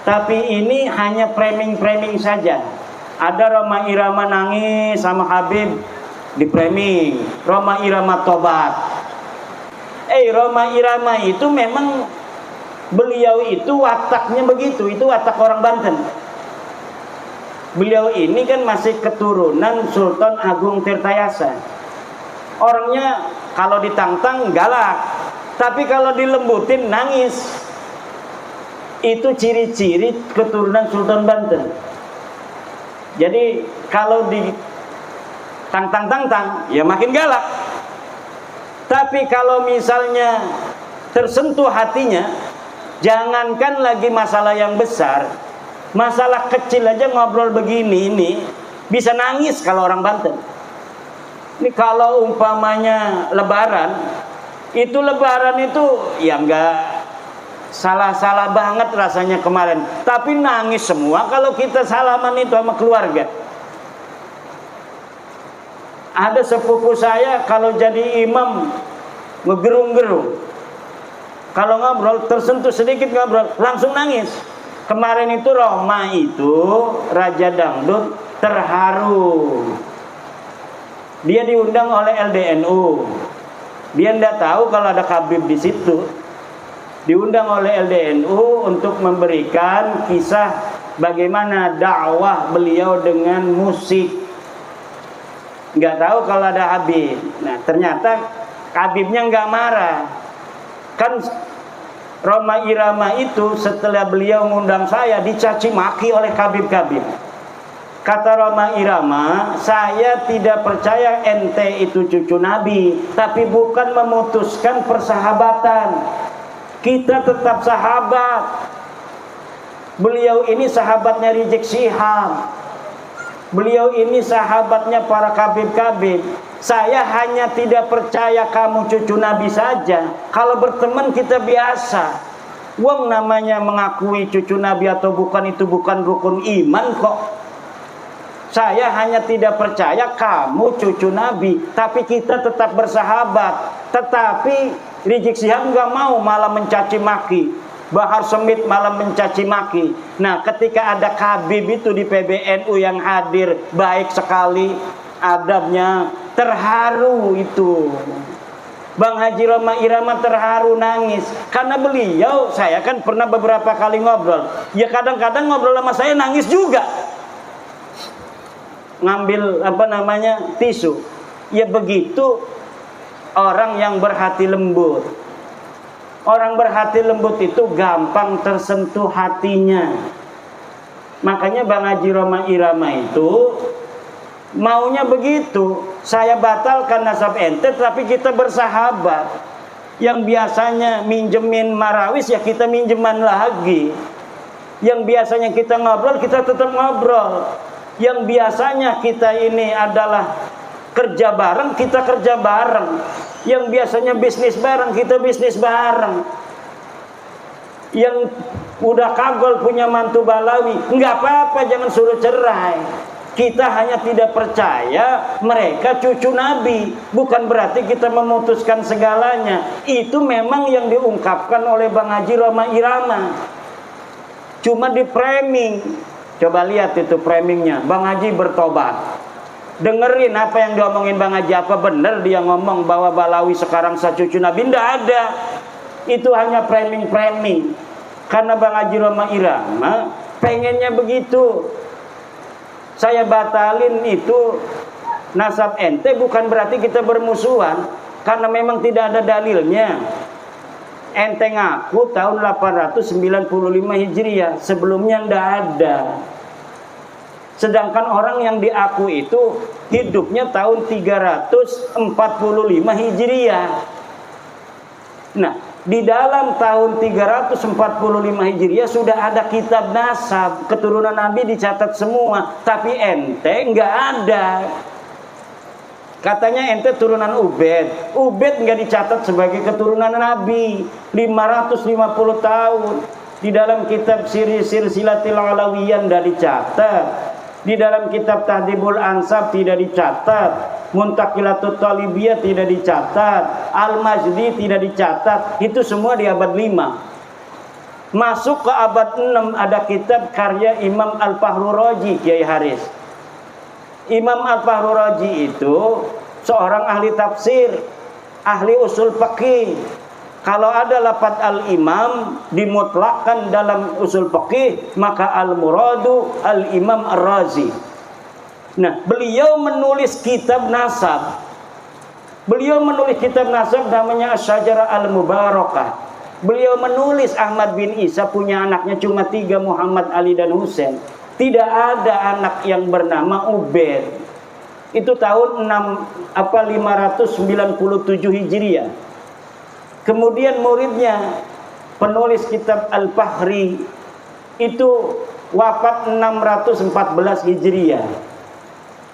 Tapi ini hanya framing-framing saja. Ada Roma Irama nangis sama Habib di framing, Roma Irama tobat. Roma Irama itu memang beliau itu wataknya begitu, itu watak orang Banten. Beliau ini kan masih keturunan Sultan Agung Tirtayasa. Orangnya kalau ditantang galak, tapi kalau dilembutin nangis. Itu ciri-ciri keturunan Sultan Banten. Jadi kalau ditantang ya makin galak. Tapi kalau misalnya tersentuh hatinya, jangankan lagi masalah yang besar, masalah kecil aja ngobrol begini ini bisa nangis kalau orang Banten. Ini kalau umpamanya lebaran itu ya enggak salah-salah banget rasanya kemarin, tapi nangis semua kalau kita salaman itu sama keluarga. Ada sepupu saya kalau jadi imam ngegerung-gerung, kalau ngobrol tersentuh sedikit ngobrol langsung nangis. Kemarin itu Roma itu Raja Dangdut terharu. Dia diundang oleh LDNU. Dia tidak tahu kalau ada Habib di situ. Diundang oleh LDNU untuk memberikan kisah bagaimana dakwah beliau dengan musik. Nggak tahu kalau ada Habib. Nah ternyata Habibnya nggak marah. Kan Roma Irama itu setelah beliau mengundang saya dicaci maki oleh Habib-Habib. Kata Roma Irama, saya tidak percaya ente itu cucu Nabi, tapi bukan memutuskan persahabatan. Kita tetap sahabat. Beliau ini sahabatnya Rizik Syihab. Beliau ini sahabatnya para kabib-kabib. Saya hanya tidak percaya kamu cucu Nabi saja. Kalau berteman kita biasa. Wong namanya mengakui cucu Nabi atau bukan itu bukan rukun iman kok. Saya hanya tidak percaya kamu cucu Nabi, tapi kita tetap bersahabat. Tetapi Rizik Syihab nggak mau, malah mencaci maki. Bahar Smith malah mencaci maki. Nah, ketika ada Habib itu di PBNU yang hadir, baik sekali adabnya, terharu itu. Bang Haji Roma Irama terharu nangis karena beliau, saya kan pernah beberapa kali ngobrol. Ya kadang-kadang ngobrol sama saya nangis juga. Ngambil tisu. Ya begitu orang yang berhati lembut. Orang berhati lembut itu gampang tersentuh hatinya. Makanya Bang Haji Roma Irama itu maunya begitu. Saya batalkan nasab ente, tapi kita bersahabat. Yang biasanya minjemin marawis, ya kita minjeman lagi. Yang biasanya kita ngobrol, kita tetap ngobrol. Yang biasanya kita ini adalah kerja bareng, kita kerja bareng. Yang biasanya bisnis bareng, kita bisnis bareng. Yang udah kagol punya mantu Balawi, nggak apa-apa, jangan suruh cerai. Kita hanya tidak percaya mereka cucu Nabi. Bukan berarti kita memutuskan segalanya. Itu memang yang diungkapkan oleh Bang Haji Roma Irama. Cuma di framing. Coba lihat itu framingnya. Bang Haji bertobat. Dengerin apa yang diomongin Bang Haji. Apa benar dia ngomong bahwa Balawi sekarang cucu Nabi? Tidak ada. Itu hanya framing-framing. Karena Bang Haji Roma Irama pengennya begitu. Saya batalin itu nasab ente bukan berarti kita bermusuhan. Karena memang tidak ada dalilnya. Ente ngaku tahun 895 Hijriah, sebelumnya ndak ada. Sedangkan orang yang diaku itu hidupnya tahun 345 Hijriah. Nah, di dalam tahun 345 Hijriah sudah ada kitab nasab, keturunan Nabi dicatat semua, tapi ente nggak ada. Katanya ente turunan Ubed. Ubed nggak dicatat sebagai keturunan Nabi. 550 tahun. Di dalam kitab Silsilatil Alawiyah tidak dicatat. Di dalam kitab Tahdhibul Ansab tidak dicatat. Muntaqilatut Talibiyah tidak dicatat. Al-Majdi tidak dicatat. Itu semua di abad 5. Masuk ke abad 6 ada kitab karya Imam Al-Fahru Razi, Kiai Haris. Imam Al-Fahru Razi itu seorang ahli tafsir, ahli usul fikih. Kalau ada lafaz al-imam dimutlakkan dalam usul fikih, maka al-muradu al-imam ar-Razi. Nah, beliau menulis kitab nasab. Beliau menulis kitab nasab namanya Asy-Syajarah Al-Mubarakah. Beliau menulis Ahmad bin Isa punya anaknya cuma 3, Muhammad, Ali, dan Husain. Tidak ada anak yang bernama Ubaid. Itu tahun 597 Hijriah. Kemudian muridnya penulis kitab Al-Fahri itu wafat 614 Hijriah.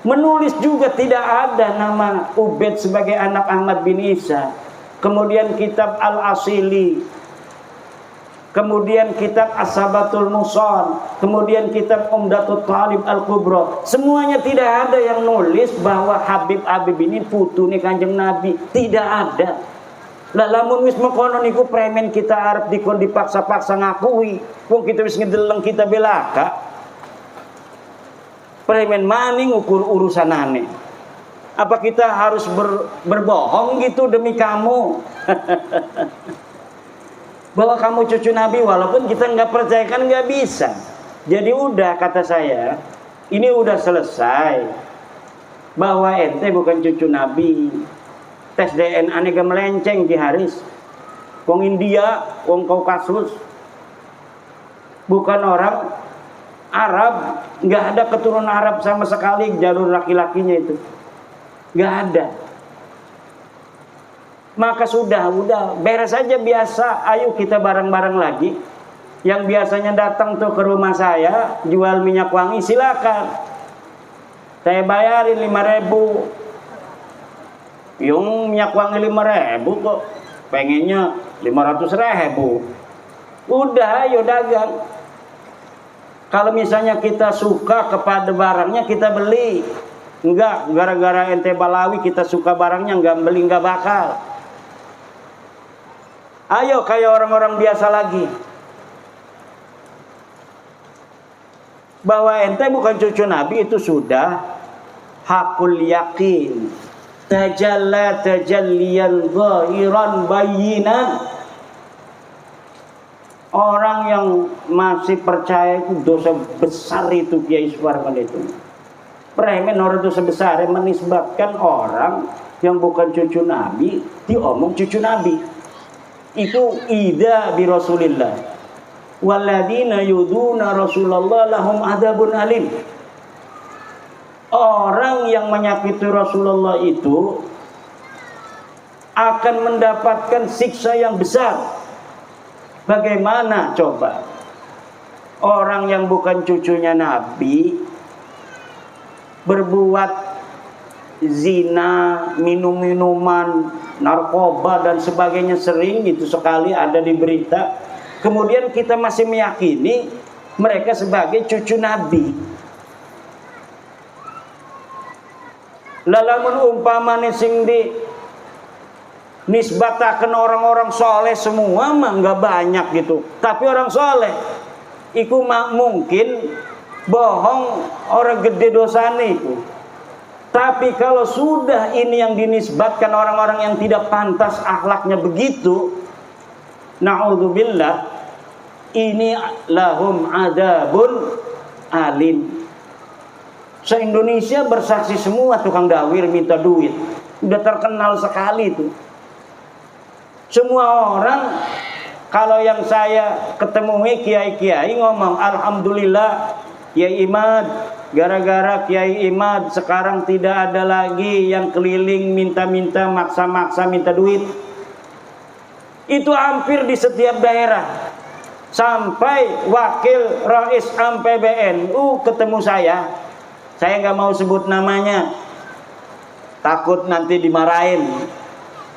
Menulis juga tidak ada nama Ubaid sebagai anak Ahmad bin Isa. Kemudian kitab Al-Asili, kemudian kitab As-Sabatul Muson, kemudian kitab Umdatul Talib Al-Kubra. Semuanya tidak ada yang nulis bahwa Habib ini putune Kanjeng Nabi. Tidak ada. Lah lamun wis mengkono niku premen kita arep dikon dipaksa-paksa ngakui. Wong kita wis ngedeleng kita belaka. Premen maning ukur urusanane. Apa kita harus berbohong gitu demi kamu? Bahwa kamu cucu Nabi, walaupun kita nggak percaya kan nggak bisa. Jadi udah, kata saya, ini udah selesai. Bahwa ente bukan cucu Nabi. Tes DNA nya gak melenceng Ki Haris. Wong India, wong Kaukasus. Bukan orang Arab, nggak ada keturunan Arab sama sekali jalur laki-lakinya itu. Nggak ada. Maka sudah beres saja biasa. Ayo kita bareng-bareng lagi. Yang biasanya datang tuh ke rumah saya jual minyak wangi, silakan. Saya bayarin 5.000. Yung minyak wangi 5.000 kok. Pengennya 500.000. Udah, ayo dagang. Kalau misalnya kita suka kepada barangnya, kita beli. Enggak, gara-gara ente Balawi kita suka barangnya, enggak beli, enggak bakal. Ayo kayak orang-orang biasa lagi. Bahwa ente bukan cucu Nabi itu sudah hakul yakin. Tajalla tajalliyan zahiran bayinan. Orang yang masih percaya itu dosa besar itu Kiai Suwarman itu. Premen orang dosa besar yang menisbatkan orang yang bukan cucu Nabi diomong cucu Nabi. Itu ida bi Rasulillah. Walladzina yuduna Rasulullah lahum adzabun alim. Orang yang menyakiti Rasulullah itu akan mendapatkan siksa yang besar. Bagaimana coba? Orang yang bukan cucunya Nabi berbuat zina, minum-minuman, narkoba dan sebagainya, sering itu sekali ada di berita. Kemudian kita masih meyakini mereka sebagai cucu Nabi. Lalamun umpamane sing di nisbataken orang-orang soleh semua mah nggak banyak gitu. Tapi orang soleh iku mungkin bohong orang gede dosane itu. Tapi kalau sudah ini yang dinisbatkan orang-orang yang tidak pantas akhlaknya begitu, na'udzubillah, ini lahum adzabun alim. Se-Indonesia bersaksi semua tukang dawir minta duit. Udah terkenal sekali itu. Semua orang, kalau yang saya ketemui kiai-kiai ngomong, alhamdulillah Kiai Imad, gara-gara Kiai Imad sekarang tidak ada lagi yang keliling minta-minta, maksa-maksa minta duit. Itu hampir di setiap daerah. Sampai wakil Rais Am PBNU ketemu saya nggak mau sebut namanya, takut nanti dimarahin.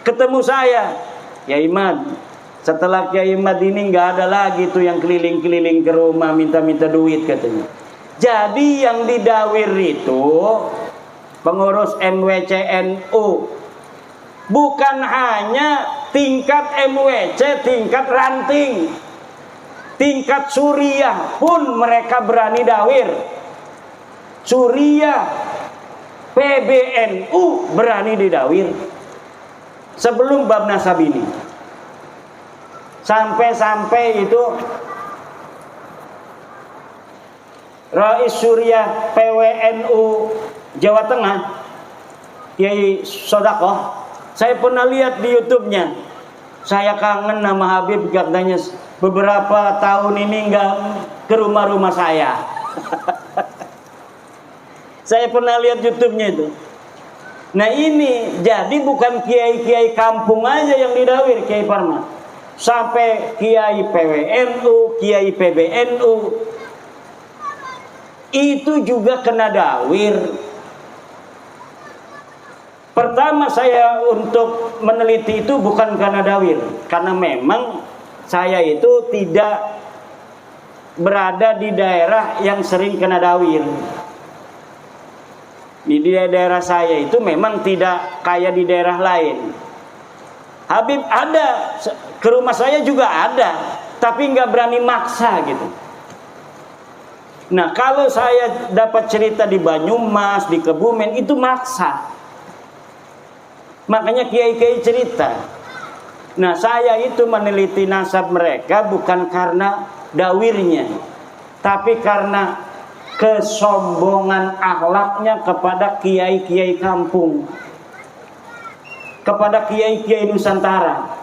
Ketemu saya, Kiai Imad, setelah Kiai Imad ini nggak ada lagi tuh yang keliling-keliling ke rumah minta-minta duit katanya. Jadi yang didawir itu pengurus MWCNU, bukan hanya tingkat MWC, tingkat ranting. tingkat Suriah pun mereka berani dawir. Suriah, PBNU berani didawir sebelum bab nasab ini. Sampai-sampai itu Rais Suriah PWNU Jawa Tengah, Kiai Sodakoh, saya pernah lihat di YouTube-nya. Saya kangen nama Habib, katanya beberapa tahun ini nggak ke rumah-rumah saya. Saya pernah lihat YouTube-nya itu. Nah ini jadi bukan kiai-kiai kampung aja yang didawir, Kiai Parman, sampai kiai PWNU, kiai PBNU itu juga kena dawir. Pertama saya untuk meneliti itu bukan karena dawir, karena memang saya itu tidak berada di daerah yang sering kena dawir. Di daerah saya itu memang tidak kayak di daerah lain. Habib ada, ke rumah saya juga ada, tapi nggak berani maksa gitu. Nah kalau saya dapat cerita di Banyumas, di Kebumen, itu maksa. Makanya kiai-kiai cerita. Nah saya itu meneliti nasab mereka bukan karena dawirnya, tapi karena kesombongan akhlaknya kepada kiai-kiai kampung, kepada kiai-kiai Nusantara.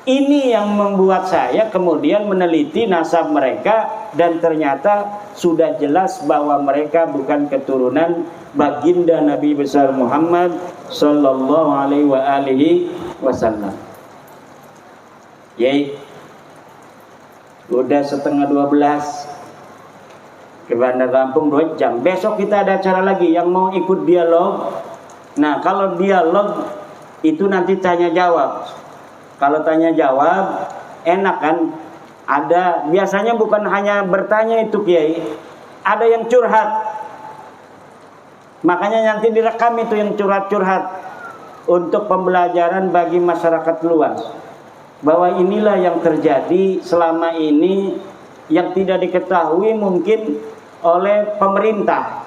Ini yang membuat saya kemudian meneliti nasab mereka, dan ternyata sudah jelas bahwa mereka bukan keturunan baginda Nabi besar Muhammad sallallahu alaihi wasallam. Yai, udah 11:30. Ke Bandar Lampung 2 jam. Besok kita ada acara lagi yang mau ikut dialog. Nah kalau dialog itu nanti tanya jawab. Kalau tanya jawab enak kan? Ada, biasanya bukan hanya bertanya itu Kiai, ada yang curhat. Makanya nanti direkam itu yang curhat-curhat, untuk pembelajaran bagi masyarakat luas, bahwa inilah yang terjadi selama ini yang tidak diketahui mungkin oleh pemerintah.